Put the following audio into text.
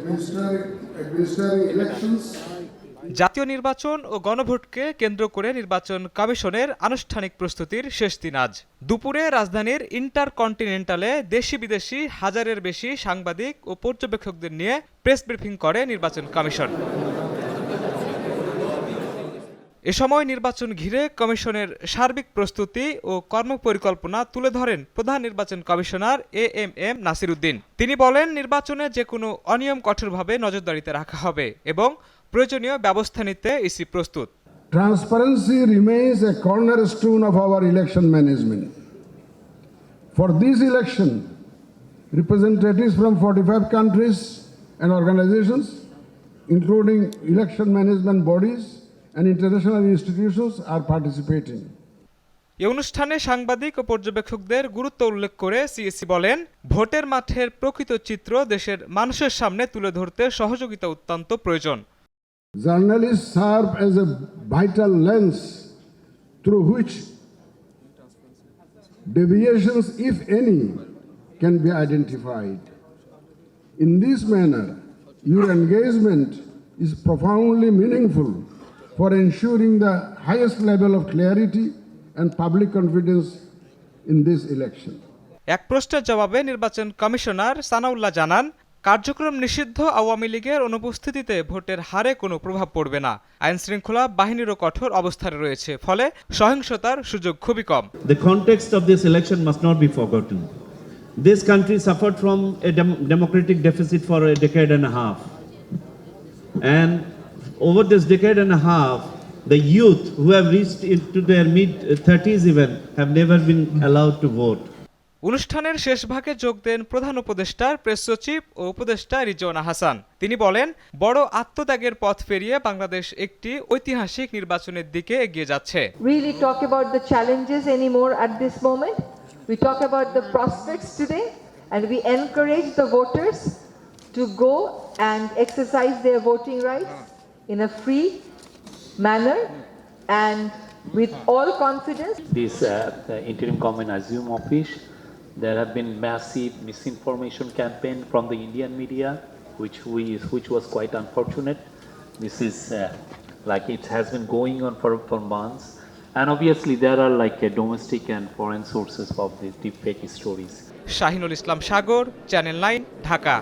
administering elections. জাতীয় নির্বাচন ও গণভোটকে কেন্দ্র করে নির্বাচন কমিশনের আনুষ্ঠানিক প্রস্তুতির শেষ দিন আজ দুপুরে রাজধানীর ইন্টারকন্টিনেন্টালে দেশি বিদেশি হাজারের বেশি সাংবাদিক ও পর্যবেক্ষকদের নিয়ে প্রেস ব্রিফিং করে নির্বাচন কমিশন। এ সময় নির্বাচন ঘিরে কমিশনের সার্বিক প্রস্তুতি ও কর্মপরিকল্পনা তুলে ধরেন প্রধান নির্বাচন কমিশনার এএমএম নাসির উদ্দিন। তিনি বলেন, নির্বাচনে যে কোনো অনিয়ম কঠোরভাবে নজরদারিতে রাখা হবে এবং প্রয়োজনীয় ব্যবস্থা নিতে ইসি প্রস্তুত। Transparency remains a cornerstone of our election management. For this election, representatives from 45 countries and organizations, including election management bodies and international institutions, are participating. এই অনুষ্ঠানে সাংবাদিক ও পর্যবেক্ষকদের গুরুত্ব উল্লেখ করে সিএসি বলেন, ভোটের মাঠের প্রকৃত চিত্র দেশের মানুষের সামনে তুলে ধরতে সহযোগিতা অত্যন্ত প্রয়োজন। Journalists serve as a vital lens through which deviations, if any, can be identified. In this manner, your engagement is profoundly meaningful for ensuring the highest level of clarity and public confidence in this election. এক প্রশ্নের জবাবে নির্বাচন commissioner Sanaullah জানান, কার্যক্রম নিষিদ্ধ আওয়ামী লীগের অনুপস্থিতিতে ভোটের হারে কোনো প্রভাব পড়বে না। আইনশৃঙ্খলা বাহিনীরও কঠোর অবস্থানে রয়েছে, ফলে সহিংসতার সুযোগ খুবই কম। The context of this election must not be forgotten. This country suffered from a democratic deficit for a decade and a half. And over this decade and a half, the youth who have reached into their mid-30s even have never been allowed to vote. অনুষ্ঠানের শেষ ভাগে যোগ দেন প্রধান উপদেষ্টার press সচিব ও উপদেষ্টা রিজওয়ানা হাসান। তিনি বলেন, বড় আত্মত্যাগের পথ পেরিয়ে বাংলাদেশ একটি ঐতিহাসিক নির্বাচনের দিকে এগিয়ে যাচ্ছে। Really talk about the challenges anymore at this moment. We talk about the prospects today, and we encourage the voters to go and exercise their voting rights in a free manner and with all confidence. This interim government assume office. There have been massive misinformation campaign from the Indian media, which was quite unfortunate. This is like it has been going on for months, and obviously there are like domestic and foreign sources of the deepfake stories. Shahinul Islam Sagar, channel 9, Dhaka.